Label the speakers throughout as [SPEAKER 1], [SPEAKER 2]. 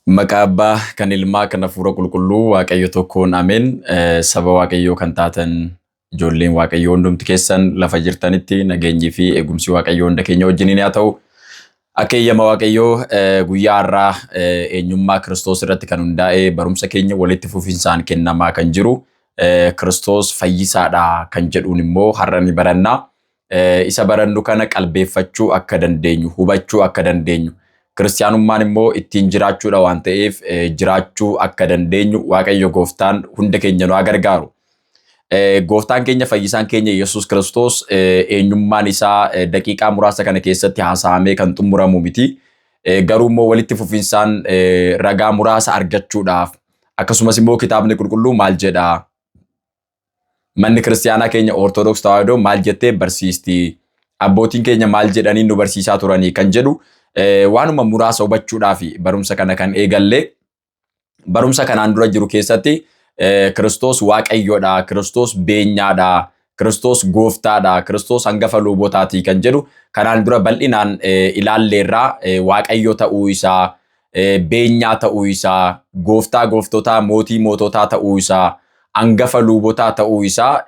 [SPEAKER 1] Maqaa kan ilmaa kan hafuura qulqulluu Waaqayyo tokkoon ameen. Saba Waaqayyoo kan taatan ijoolleen Waaqayyoo hundumti keessan lafa jirtanitti nageenyii fi eegumsi Waaqayyoo hunda keenya wajjiniin haa ta'u. Akka eeyyama Waaqayyoo guyyaa har'aa eenyummaa Kiristoos irratti kan hundaa'e barumsa keenya walitti fufinsaan kennamaa kan jiru. Kiristoos fayyisaadha kan jedhuun immoo har'a ni baranna. Isa barannu kana qalbeeffachuu akka dandeenyu, hubachuu akka dandeenyu. Kiristiyaanummaan immoo ittiin jiraachuudha waan ta'eef jiraachuu akka dandeenyu Waaqayyo Gooftaan hunda keenya nu haa gargaaru. Gooftaan keenya fayyisaan keenya Yesuus Kiristoos eenyummaan isaa daqiiqaa muraasa kana keessatti haasa'amee kan xumuramu miti. Garuu immoo walitti fufinsaan ragaa muraasa argachuudhaaf akkasumas immoo kitaabni qulqulluu maal jedha? Manni kiristiyaanaa keenya Ortodoks Tawaahidoo maal jettee barsiisti? Abbootiin keenya maal jedhanii nu barsiisaa turanii kan jedhu waanuma muraasa hubachuudhaaf barumsa kana kan eegalle. Barumsa kanaan dura jiru keessatti Kiristoos Waaqayyoodha, Kiristoos beenyaadha, Kiristoos gooftaadha, Kiristoos hangafa luubotaatii kan jedhu kanaan dura bal'inaan ilaalleerraa Waaqayyo ta'uu isaa, beenyaa ta'uu isaa, gooftaa gooftotaa, mootii moototaa ta'uu isaa, hangafa luubotaa ta'uu isaa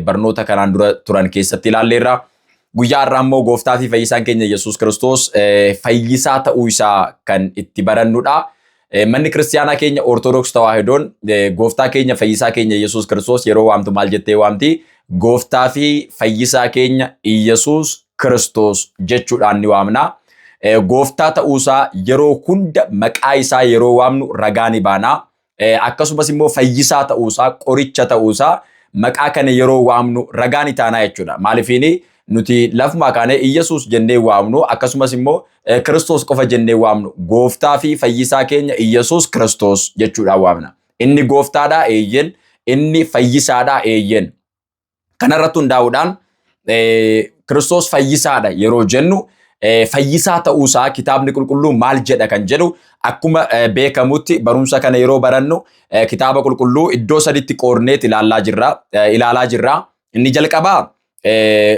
[SPEAKER 1] barnoota kanaan dura turan keessatti ilaalleerraa. Guyyaa har'aa immoo gooftaa fi fayyisaan keenya Yesuus Kiristoos fayyisaa ta'uu isaa kan itti barannudha. Manni kiristiyaanaa keenya Ortodoks Tawaahidoon gooftaa keenya fayyisaa keenya Yesuus Kiristoos yeroo waamtu maal jettee waamti? Gooftaa fi fayyisaa keenya Yesuus Kiristoos jechuudhaan ni waamna. Gooftaa ta'uu isaa yeroo hunda maqaa isaa yeroo waamnu ragaa ni baana. Akkasumas immoo fayyisaa ta'uu isaa, qoricha ta'uu isaa maqaa kana yeroo waamnu ragaa ni taana jechuudha. Maaliifini nuti lafuma kaane Yesuus jennee waamnu akkasumas immoo Kiristoos qofa jennee waamnu gooftaa fi fayyisaa keenya Yesuus Kiristoos jechuudhaan waamna. Inni gooftaadha eeyyen, inni fayyisaadha eeyyen. Kanarratti hundaa'uudhaan Kiristoos fayyisaadha yeroo jennu fayyisaa ta'uusaa kitaabni qulqulluu maal jedha kan jedhu akkuma beekamutti barumsa kana yeroo barannu kitaaba qulqulluu iddoo saditti qoorneet ilaalaa jirra. Inni jalqabaa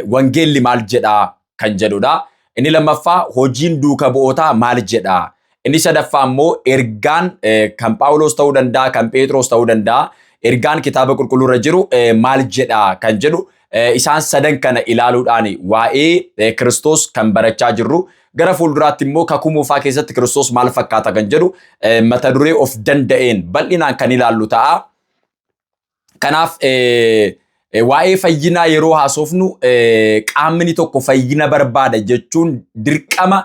[SPEAKER 1] wangeelli maal jedha kan jedhudha. Inni lammaffaa hojiin duuka bu'ootaa maal jedha. Inni sadaffaa immoo ergaan kan Phaawulos ta'uu danda'a, kan Phexros ta'uu danda'a. Ergaan kitaaba qulqulluurra jiru maal jedha kan jedhu isaan sadan kana ilaaluudhaan waa'ee Kiristoos kan barachaa jirru. Gara fuulduraatti immoo kakuu moofaa keessatti Kiristoos maal fakkaata kan jedhu mata duree of danda'een bal'inaan kan ilaallu ta'a. Kanaaf waa'ee fayyinaa yeroo haasofnu qaamni tokko fayyina barbaada jechuun dirqama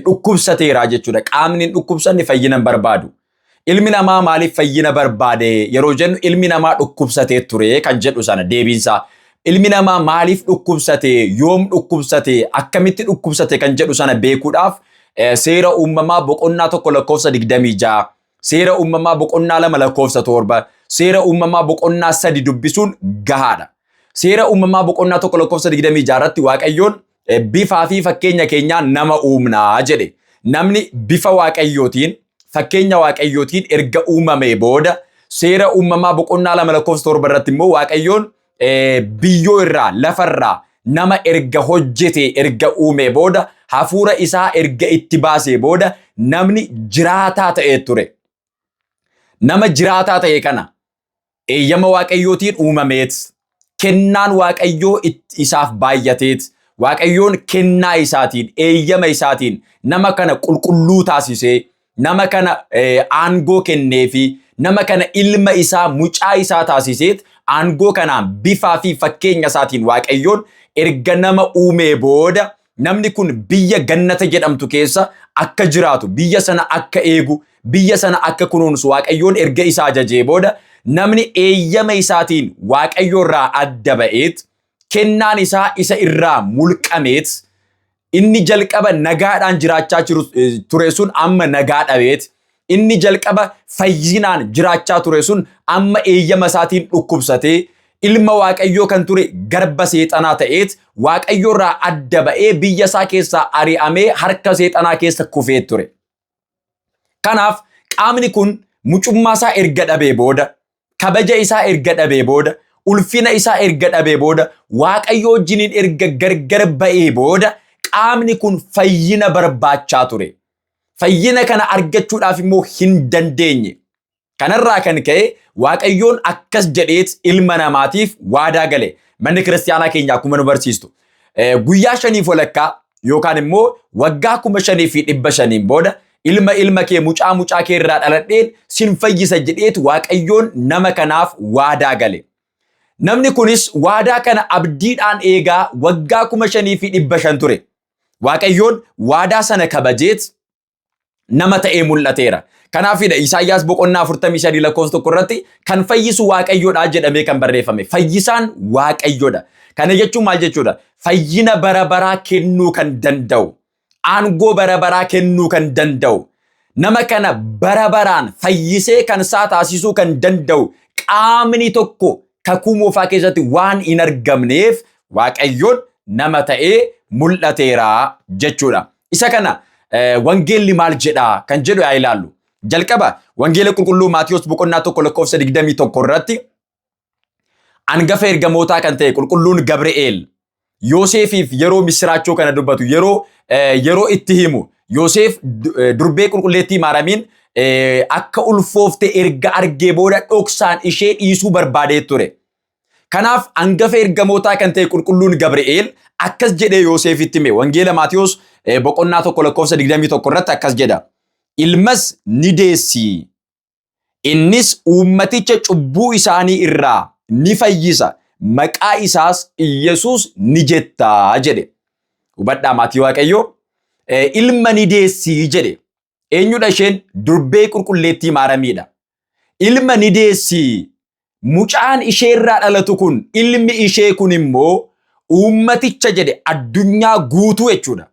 [SPEAKER 1] dhukkubsateera jechuudha. Qaamni dhukkubsanne fayyina barbaadu. Ilmi namaa maaliif fayyina barbaade yeroo jennu ilmi namaa dhukkubsatee ture kan jedhu sana deebiinsaa. Ilmi namaa maaliif dhukkubsate, yoom dhukkubsate, akkamitti dhukkubsate kan jedhu sana beekuudhaaf seera uumamaa boqonnaa 1:26, seera uumamaa boqonnaa 2:7, seera uumamaa boqonnaa 3 dubbisuun gahaadha. Seera uumamaa boqonnaa 1:26 irratti Waaqayyoon bifaa fi fakkeenya keenyaan nama uumnaa jedhe. Namni bifa Waaqayyootiin, fakkeenya Waaqayyootiin erga uumamee booda seera uumamaa boqonnaa 2:7 irratti immoo Waaqayyoon biyyoo irraa lafarraa nama erga hojjete erga uume booda hafuura isaa erga itti baasee booda namni jiraataa ta'ee ture. Nama jiraataa ta'e kana eeyyama Waaqayyootiin uumameet kennaan Waaqayyoo isaaf baay'ateet Waaqayyoon kennaa isaatiin eeyyama isaatiin nama kana qulqulluu taasisee nama kana aangoo kenneefi nama kana ilma isaa mucaa isaa taasiseet aangoo kanaan bifaa fi fakkeenya isaatiin Waaqayyoon erga nama uumee booda namni kun biyya gannata jedhamtu keessa akka jiraatu, biyya sana akka eegu, biyya sana akka kunuunsu Waaqayyoon erga isaa ajajee booda namni eeyyama isaatiin Waaqayyoo irraa adda ba'eet kennaan isaa isa irraa mulqameet inni jalqaba nagaadhaan jiraachaa ture sun amma nagaa dhabeet. Inni jalqaba fayyinaan jiraachaa ture sun amma eeyyama isaatiin dhukkubsatee ilma Waaqayyoo kan ture garba seexanaa ta'eet Waaqayyoo irraa adda ba'ee biyya isaa keessaa ari'amee harka seexanaa keessa kufee ture. Kanaaf qaamni kun mucummaa isaa erga dhabee booda, kabaja isaa erga dhabee booda, ulfina isaa erga dhabee booda, Waaqayyoo wajjiniin erga gargar ba'ee booda qaamni kun fayyina barbaachaa ture. fayyina kana argachuudhaaf immoo hin dandeenye. Kanarraa kan ka'e Waaqayyoon akkas jedheet ilma namaatiif waadaa gale. Manni kiristaanaa keenya akkuma nu barsiistu guyyaa 5 walakkaa yookaan immoo waggaa 5,500 booda ilma kee mucaa kee irraa dhaladheen sin fayyisa jedheet Waaqayyoon nama kanaaf waadaa gale. Namni kunis waadaa kana abdiidhaan eegaa waggaa 5,500 ture. Waaqayyoon waadaa sana kabajeet nama ta'ee mul'ateera. Kanaafidha Isaayyaas boqonnaa 43 lakkoofsa 1 irratti kan fayyisu Waaqayyoodha jedhamee kan barreeffame. Fayyisaan Waaqayyoodha. Kana jechuun maal jechuudha? Fayyina bara baraa kennuu kan danda'u, aangoo bara baraa kennuu kan danda'u, nama kana bara baraan fayyisee kan isaa taasisuu kan danda'u qaamni tokko kakuu moofaa keessatti waan hin argamneef Waaqayyoon nama ta'ee mul'ateera jechuudha. Isa kana wangeelli maal jedha kan jedhu yaa ilaallu. Jalqaba wangeela qulqulluu Maatiyos boqonnaa 1 lakkoofsa 21 irratti angafa ergamootaa kan ta'e qulqulluun Gabri'eel Yoosefiif yeroo misiraachoo kana dubbatu yeroo itti himu Yoosef durbee qulqulleettii Maaramiin akka ulfoofte erga argee booda dhoksaan ishee dhiisuu barbaadee ture. Kanaaf angafa ergamootaa kan ta'e qulqulluun Gabri'eel akkas jedhee Yoosefitti hime. Wangeela Maatiyos boqonnaa 1 lakkoofsa 21 irratti akkas jedha. Ilmas ni deessi. Innis uummaticha cubbuu isaanii irraa ni fayyisa. Maqaa isaas Iyesuus ni jettaa jedhe. Hubadhaa maatii Waaqayyoo. Ilma ni deessi jedhe. Eenyudha isheen? Durbee qulqulleettii Maaramiidha. Ilma ni deessi. Mucaan ishee irraa dhalatu kun ilmi ishee kun immoo uummaticha jedhe addunyaa guutuu jechuudha.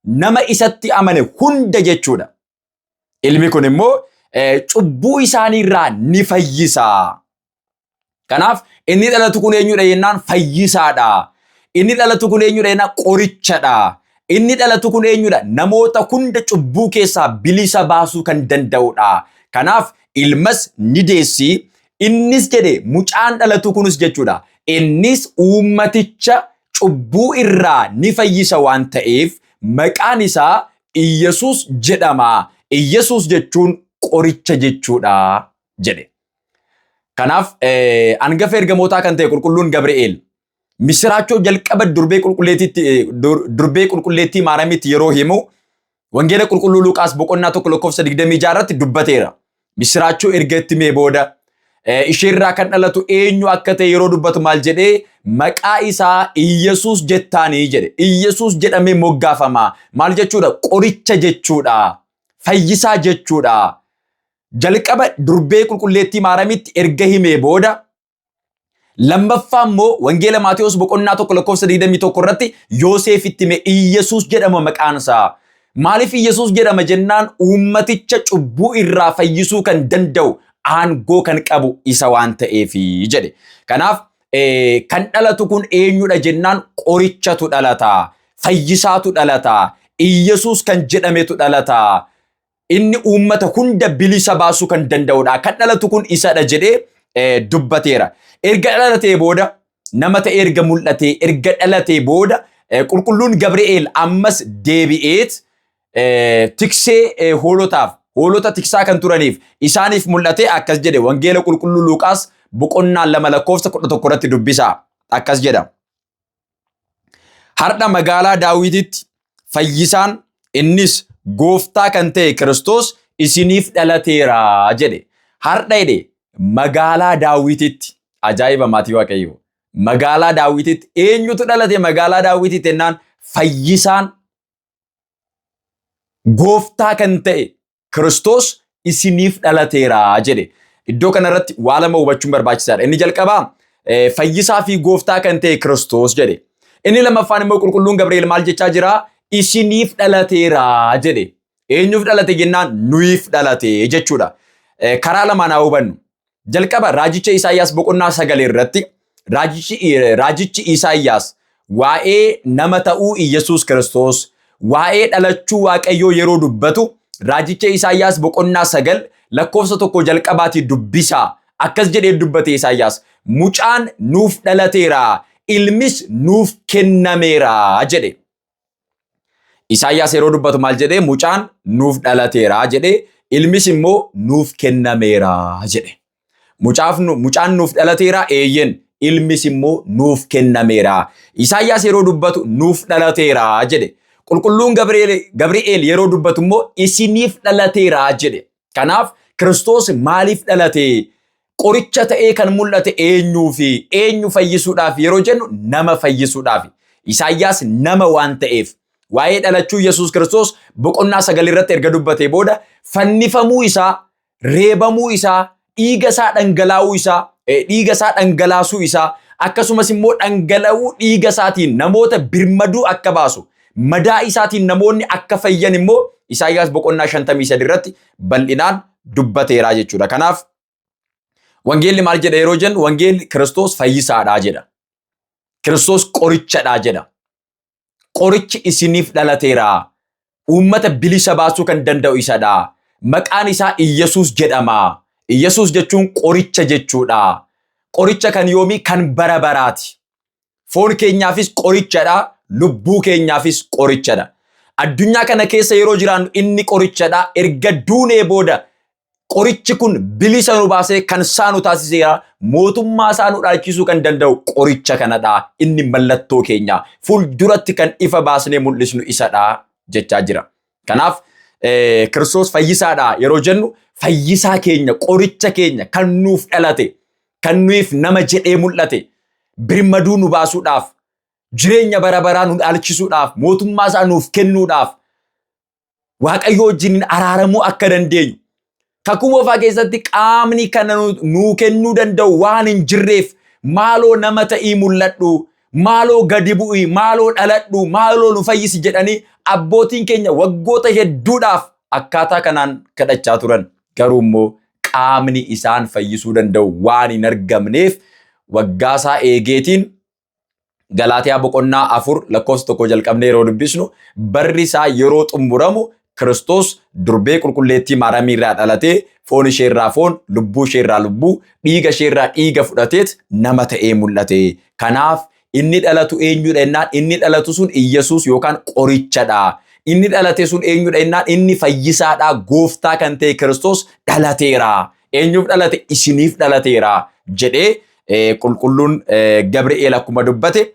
[SPEAKER 1] Nama isatti amane hunda jechuudha. Ilmi kun immoo cubbuu isaanii irraa ni fayyisa. Kanaaf inni dhalatu kun eenyudha jennaan? Fayyisaadha. Inni dhalatu kun eenyudha jennaan? Qorichadha. Inni dhalatu kun eenyudha? Namoota hunda cubbuu keessaa bilisa baasuu kan danda'udha. Kanaaf ilmas ni deessi. Innis jedhe mucaan dhalatu kunis jechuudha. Innis uummaticha cubbuu irraa ni fayyisa waan ta'eef maqaan isaa Iyesuus jedhama. Iyesuus jechuun qoricha jechuudha jedhe. Kanaaf angafa ergamootaa kan ta'e qulqulluun Gabri'eel misiraachoo jalqaba durbee qulqulleettii Maaramiitti yeroo himu wangeela qulqulluu Luqaas boqonnaa 1 lakkoofsa 26 irratti dubbateera. Misiraachoo erga itti himee booda isheerraa kan dhalatu eenyu akka ta'e yeroo dubbatu maal jedhee maqaa isaa Iyesuus jettaanii jedhe. Iyesuus jedhamee moggaafama. Maal jechuudha? Qoricha jechuudha. Fayyisaa jechuudha. Jalqaba durbee qulqulleettii Maaramiitti erga himee booda lammaffaa immoo wangeela Maatiyos boqonnaa 1 lakkoofsa 21 irratti Yoosefitti hime Iyesuus jedhama maqaan isaa. Maaliif Iyesuus jedhama jennaan? Uummaticha cubbuu irraa fayyisuu kan danda'u aangoo kan qabu isa waan ta'eef jedhe. Kanaaf kan dhalatu kun eenyudha jennaan? Qorichatu dhalata. Fayyisaatu dhalata. Iyesuus kan jedhametu dhalata. Inni uummata hunda bilisa baasuu kan danda'udha. Kan dhalatu kun isadha jedhee dubbateera. Erga dhalatee booda nama ta'e erga mul'atee erga dhalatee booda qulqulluun Gabri'eel ammas deebi'eet tiksee hoolota tiksaa kan turaniif isaaniif mul'atee akkas jedhe. Wangeela qulqulluu Luqaas boqonnaa 2 lakkoofsa 11 irratti dubbisaa. Akkas jedha. Har'a magaalaa Daawititti fayyisaan innis gooftaa kan ta'e Kiristoos isiniif dhalateera jedhe. Har'a jedhe magaalaa Daawititti. Ajaa'iba maatii Waaqayyoo. Magaalaa Daawititti eenyutu dhalate? Magaalaa Daawititti jennaan fayyisaan gooftaa kan ta'e Kiristoos isiniif dhalateera jedhe. Iddoo kanarratti waa lama hubachuun barbaachisaadha. Inni jalqabaa fayyisaa fi gooftaa kan ta'e Kiristoos jedhe. Inni lammaffaan immoo qulqulluun Gabri'eel maal jechaa jira? Isiniif dhalateera jedhe. Eenyuuf dhalate jennaan? Nuyiif dhalate jechuudha. Karaa lamaan haa hubannu. Jalqaba raajicha Isaayyaas boqonnaa 9 irratti raajichi Isaayyaas waa'ee nama ta'uu Iyesuus Kiristoos waa'ee dhalachuu Waaqayyoo yeroo dubbatu raajicha Isaayyaas boqonnaa 9 lakkoofsa 1 jalqabaati dubbisaa. Akkas jedhee dubbate Isaayyaas mucaan nuuf dhalateera ilmis nuuf kennameera jedhe. Isaayyaas yeroo dubbatu maal jedhee mucaan nuuf dhalateera jedhee ilmis immoo nuuf kennameera jedhe. Mucaan nuuf dhalateera eeyyen ilmis immoo nuuf kennameera. Isaayyaas yeroo dubbatu nuuf dhalateera jedhe. Qulqulluun Gabri'eel yeroo dubbatu immoo isiniif dhalateera jedhe. Kanaaf Kiristoos maaliif dhalate? Qoricha ta'ee kan mul'ate eenyu fayyisuudhaaf yeroo jennu nama fayyisuudhaaf. Isaayyaas nama waan ta'eef waa'ee dhalachuu Yesuus Kiristoos boqonnaa 9 irratti erga dubbatee booda fannifamuu isaa, reebamuu isaa, dhiiga isaa dhangalaasuu isaa akkasumas immoo dhangala'uu dhiiga isaatiin namoota birmaduu akka baasu, madaa isaatiin namoonni akka fayyan immoo Isaayyaas boqonnaa 53 irratti bal'inaan dubbateera jechuudha. Kanaaf wangeelli maal jedha yeroo jennu wangeelli Kiristoos fayyisaadhaa jedha. Kiristoos qorichadhaa jedha. Qorichi isiniif dhalateera. Uummata bilisa baasuu kan danda'u isadha. Maqaan isaa Iyyesuus jedhama. Iyyesuus jechuun qoricha jechuudha. Qoricha kan yoomii kan bara baraati. Foon keenyaafis qorichadha. Lubbuu keenyaafis qorichadha. Addunyaa kana keessa yeroo jiraannu inni qorichadha. Erga duunee booda qorichi kun bilisa nu baasee kan saanu taasiseera. Mootummaa isaa nu dhaalchisuu kan danda'u qoricha kanadha. Inni mallattoo keenya fuulduratti kan ifa baasnee mul'isnu isadha jechaa jira. Kanaaf Kiristoos fayyisaadha yeroo jennu fayyisaa keenya, qoricha keenya kan nuuf dhalate, kan nuuf nama jedhee mul'ate, birmaduu nu baasuudhaaf, jireenya bara baraa nu dhaalchisuudhaaf, mootummaa isaa nuuf kennuudhaaf, Waaqayyo wajjin araaramuu akka dandeenyu. Kakuu moofaa keessatti qaamni kana nuu kennuu danda'u waan hin jirreef maaloo nama ta'ii mul'adhu, maaloo gadi bu'i, maaloo dhaladhu, maaloo nu fayyisi jedhanii abbootiin keenya waggoota hedduudhaaf akkaataa kanaan kadhachaa turan. Garuu immoo qaamni isaan fayyisuu danda'u waan hin argamneef waggaasaa eegeetiin Galaatiyaa boqonnaa 4 lakkoofsa 1 jalqabnee yeroo dubbisnu barri isaa yeroo xumuramu Kiristoos durbee qulqulleettii Maariyaamii irraa dhalatee foon ishee irraa foon, lubbuu ishee irraa lubbuu, dhiiga ishee irraa dhiiga fudhateet nama ta'ee mul'ate. Kanaaf inni dhalatu eenyudha jennaan? Inni dhalatu sun Iyyesuus yookaan qorichadha. Inni dhalate sun eenyudha jennaan? Inni fayyisaadha. Gooftaa kan ta'e Kiristoos dhalateera. Eenyuuf dhalate? Isiniif dhalateera jedhee qulqulluun Gabri'eel akkuma dubbate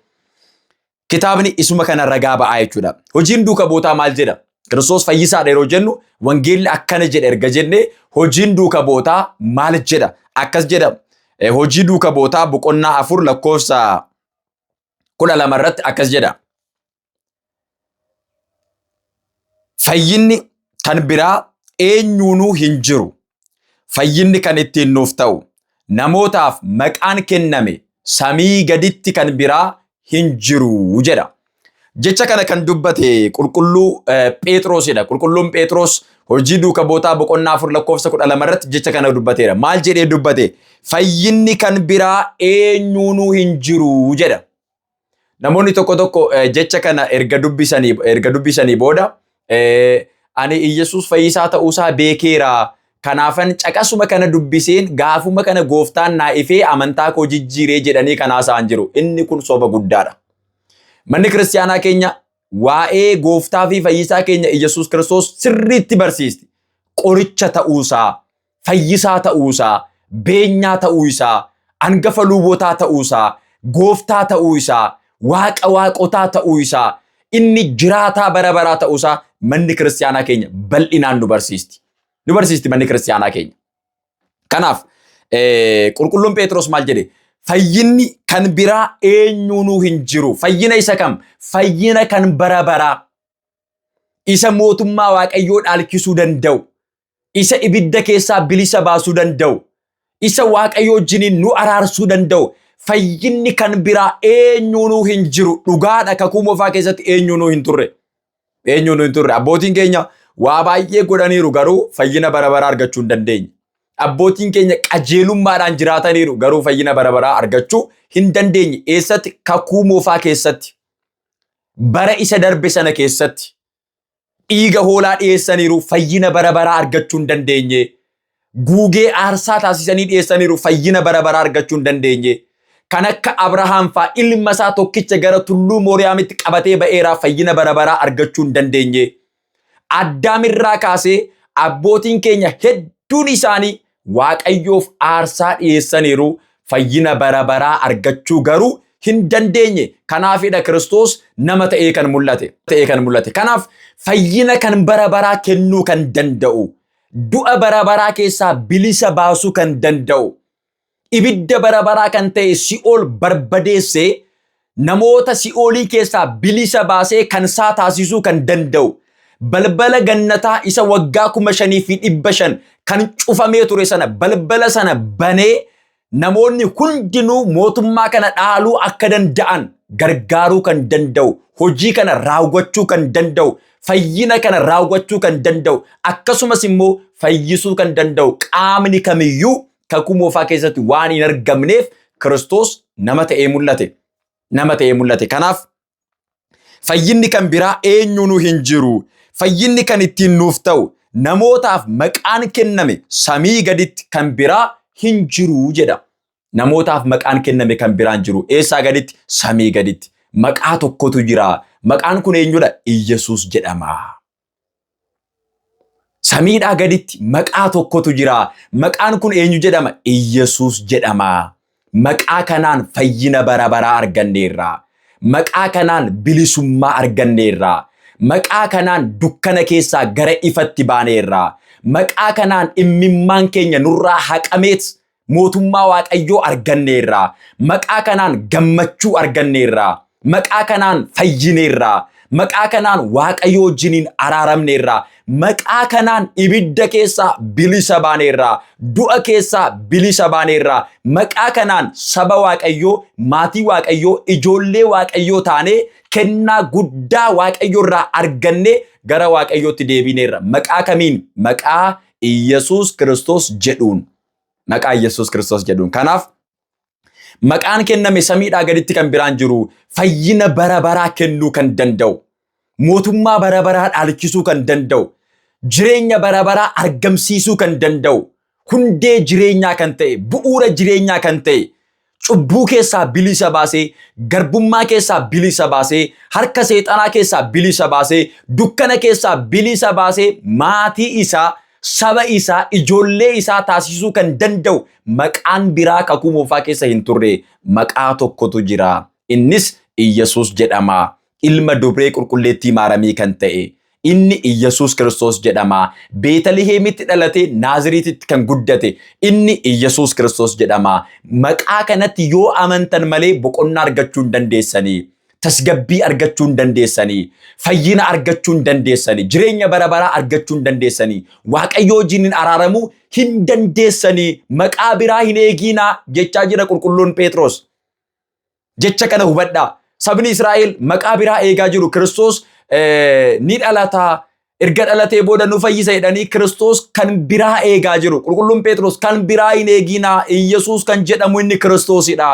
[SPEAKER 1] kitaabni isuma kana ragaa ba'aa jechuudha. Hojiin duuka bootaa maal jedha? Kiristoos fayyisaadha yeroo jennu wangeelli akkana jedha erga jennee hojiin duuka bootaa maal jedha? Akkas jedha. Hojii duuka bootaa boqonnaa 4 lakkoofsa 12 irratti akkas jedha. Fayyinni kan biraa eenyuunuu hin jiru. Fayyinni kan ittiin nuuf ta'u namootaaf maqaan kenname samii gaditti kan biraa hin jiru jedha. Jecha kana kan dubbate qulqulluu Phexrosidha. Qulqulluun Phexros hojii duuka bootaa boqonnaa 4 lakkoofsa 12 irratti jecha kana dubbateera. Maal jedhee dubbate? Fayyinni kan biraa eenyuunuu hin jiru jedha. Namoonni tokko jecha kana erga dubbisanii booda ani Iyyesuus fayyisaa ta'uusaa beekeera. Kanaafan caqasuma kana dubbiseen gaafuma kana gooftaan naa ifee amantaa koo jijjiiree jedhanii kanaasaan jiru. Inni kun soba guddaadha. Manni kiristaanaa keenya waa'ee gooftaa fi fayyisaa keenya Iyyesuus Kiristoos sirriitti barsiisti. Qoricha ta'uusaa, fayyisaa ta'uusaa, beenyaa ta'uu isaa, hangafa lubotaa ta'uu isaa, gooftaa ta'uu isaa, waaqa waaqotaa ta'uu isaa, inni jiraataa bara baraa ta'uu isaa manni kiristaanaa keenya bal'inaan nu barsiisti. Nu barsiisti manni kiristaanaa keenya. Kanaaf qulqulluun Phexros maal jedhe? Fayyinni kan biraa eenyuunuu hin jiru. Fayyina isa kam? Fayyina kan bara baraa. Isa mootummaa Waaqayyoo dhaalchisuu danda'u. Isa ibidda keessaa bilisa baasuu danda'u. Isa Waaqayyoo wajjiniin nu araarsuu danda'u. Fayyinni kan biraa eenyuunuu hin jiru. Dhugaadha kakuu moofaa keessatti eenyuunuu hin turre. Eenyuunuu hin turre. Abbootiin keenya waa baay'ee godhaniiru garuu fayyina bara baraa argachuu hin dandeenye. Abbootiin keenya qajeelummaadhaan jiraataniiru garuu fayyina bara baraa argachuu hin dandeenye. Eessatti? Kakuu moofaa keessatti. Bara isa darbe sana keessatti. Dhiiga hoolaa dhiyeessaniiru fayyina bara baraa argachuu hin dandeenye. Guugee aarsaa taasisanii dhiyeessaniiru fayyina bara baraa argachuu hin dandeenye. kan akka Abrahaam faa ilma isaa tokkicha gara tulluu Mooriyaamitti qabatee ba'eeraa fayyina bara baraa argachuu hin dandeenye. Addaamirraa kaasee abbootiin keenya hedduun isaanii Waaqayyoof aarsaa dhiyeessaniiru fayyina bara baraa argachuu garuu hin dandeenye. Kanaafidha Kiristoos nama ta'ee kan mul'ate. Kanaaf fayyina kan bara baraa kennuu kan danda'u, du'a bara baraa keessaa bilisa baasuu kan danda'u, ibidda bara baraa kan ta'e Si'ool barbadeessee namoota Si'oolii keessaa bilisa baasee kan isaa taasisuu kan danda'u, balbala gannataa isa waggaa 5,500 kan cufamee ture sana balbala sana banee namoonni hundinuu mootummaa kana dhaaluu akka danda'an gargaaruu kan danda'u, hojii kana raawwachuu kan danda'u, fayyina kana raawwachuu kan danda'u, akkasumas immoo fayyisuu kan danda'u qaamni kamiyyuu kakuu moofaa keessatti waan hin argamneef Kiristoos nama ta'ee mul'ate. Kanaaf fayyinni kan biraa eenyuunuu hin jiru. Fayyinni kan ittiin nuuf ta'u namootaaf maqaan kenname samii gaditti kan biraa hin jiru jedha. Namootaaf maqaan kenname kan biraa hin jiru. Eessaa gaditti? Samii gaditti. Maqaa tokkotu jira. Maqaan kun eenyudha? Iyyesuus jedhama. Samiidhaa gaditti maqaa tokkotu jira. Maqaan kun eenyu jedhama? Iyyesuus jedhama. Maqaa kanaan fayyina bara baraa arganneerra. Maqaa kanaan bilisummaa arganneerra. Maqaa kanaan dukkana keessaa gara ifatti baaneerra. Maqaa kanaan immimmaan keenya nurraa haqameet mootummaa Waaqayyoo arganneerra. Maqaa kanaan gammachuu arganneerra. Maqaa kanaan fayyineerra. Maqaa kanaan Waaqayyoo wajjiniin araaramneerra. Maqaa kanaan ibidda keessaa bilisa baaneerra. Du'a keessaa bilisa baaneerra. Maqaa kanaan saba Waaqayyoo, maatii Waaqayyoo, ijoollee Waaqayyoo taanee kennaa guddaa Waaqayyoo irraa arganne gara Waaqayyootti deebineerra. Maqaa kamiin? Maqaa Iyyesuus Kiristoos jedhuun. Maqaa Iyyesuus Kiristoos jedhuun. Kanaaf maqaan kenname samiidhaa gaditti kan biraan jiru fayyina bara baraa kennuu kan danda'u, mootummaa bara baraa dhaalchisuu kan danda'u, jireenya bara baraa argamsiisuu kan danda'u, hundee jireenyaa kan ta'e, bu'uura jireenyaa kan ta'e, cubbuu keessaa bilisa baasee, garbummaa keessaa bilisa baasee, harka seexanaa keessaa bilisa baasee, dukkana keessaa bilisa baasee, maatii isaa, saba isaa, ijoollee isaa taasisuu kan danda'u maqaan biraa kakuu moofaa keessa hin turre maqaa tokkotu jira. Innis Iyyesuus jedhama. Ilma dubree qulqulleettii maaramii kan ta'e. Inni Iyyesuus Kiristoos jedhama. Beetalihemitti dhalate Naaziriititti kan guddate. Inni Iyyesuus Kiristoos jedhama. Maqaa kanatti yoo amantan malee boqonnaa argachuu hin dandeessanii. Tasgabbii argachuu hin dandeessanii. Fayyina argachuu hin dandeessanii. Jireenya bara baraa argachuu hin dandeessanii. Waaqayyoo wajjin araaramuu hin dandeessanii. Maqaa biraa hin eeginaa jechaa jira qulqulluun Phexros. Jecha kana hubadhaa. Sabni Israa'el maqaa biraa eegaa jiru. Kiristoos ni dhalataa, erga dhalatee booda nu fayyisa jedhanii Kiristoos kan biraa eegaa jiru. Qulqulluun Phexros kan biraa hin eeginaa. Iyyesuus kan jedhamu inni Kiristoosidha.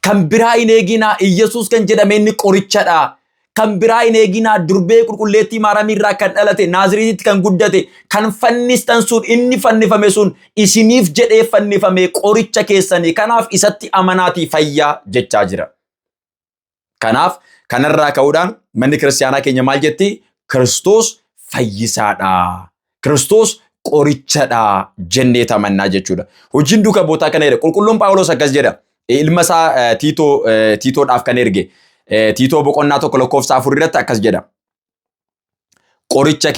[SPEAKER 1] Kan biraa hin eeginaa. Iyyesuus kan jedhame inni qorichadha. Kan biraa hin eeginaa. Durbee qulqulleettii maaramiirraa kan dhalate, Naaziriititti kan guddate, kan fannistan sun inni fannifame sun isiniif jedhee fannifame qoricha keessanii. Kanaaf isatti amanaatii fayyaa jechaa jira. Kanaaf kanarraa ka'uudhaan manni kiristaanaa keenya maal jetti? Kiristoos fayyisaadha. Kiristoos qorichadha jennee amannaa jechuudha. Hojiin duuka bootaa kana jedha. Qulqulluun Phaawulos akkas jedha. Ilma isaa Tiitoodhaaf kan erge. Tiitoo boqonnaa 1:4 irratti akkas jedha. Qoricha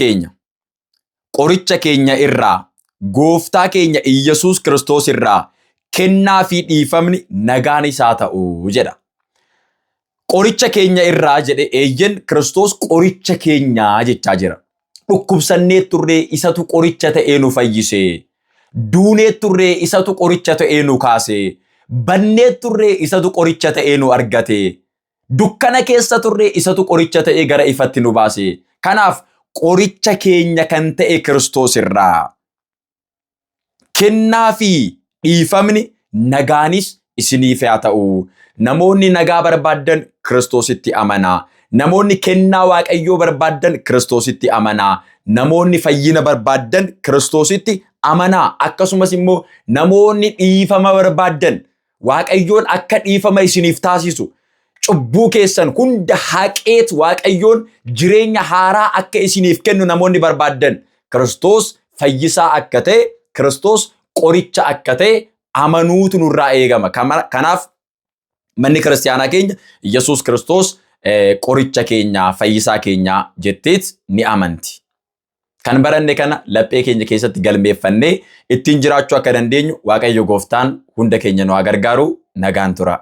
[SPEAKER 1] keenya irraa, gooftaa keenya Iyyesuus Kiristoos irraa kennaa fi dhiifamni nagaan isaa ta'u jedha. Qoricha keenya irraa jedhe eeyyen Kiristoos qoricha keenyaa jechaa jira. Dhukkubsannee turree isatu qoricha ta'ee nu fayyise. Duunee turree isatu qoricha ta'ee nu kaase. Bannee turree isatu qoricha ta'ee nu argate. Dukkana keessa turree isatu qoricha ta'ee gara ifatti nu baase. Kanaaf qoricha keenya kan ta'e Kiristoos irraa kennaa fi dhiifamni nagaanis isiniif haa ta'u. Namoonni nagaa barbaadan Kiristoositti amanaa. Namoonni kennaa Waaqayyoo barbaadan Kiristoositti amanaa. Namoonni fayyina barbaadan Kiristoositti amanaa. Akkasumas immoo namoonni dhiifama barbaadan Waaqayyoon akka dhiifama isiniif taasisu cubbuu keessan hunda haqeet Waaqayyoon jireenya haaraa akka isiniif kennu namoonni barbaaddan Kiristoos fayyisaa akka ta'e Kiristoos qoricha akka ta'e amanuutu nurraa eegama. Kanaaf manni kiristaanaa keenya Yesuus Kiristoos qoricha keenya fayyisaa keenya jetteet ni amanti. Kan baranne kana laphee keenya keessatti galmeeffannee ittiin jiraachuu akka dandeenyu Waaqayyo Gooftaan hunda keenya nu haa gargaaru. Nagaan tura.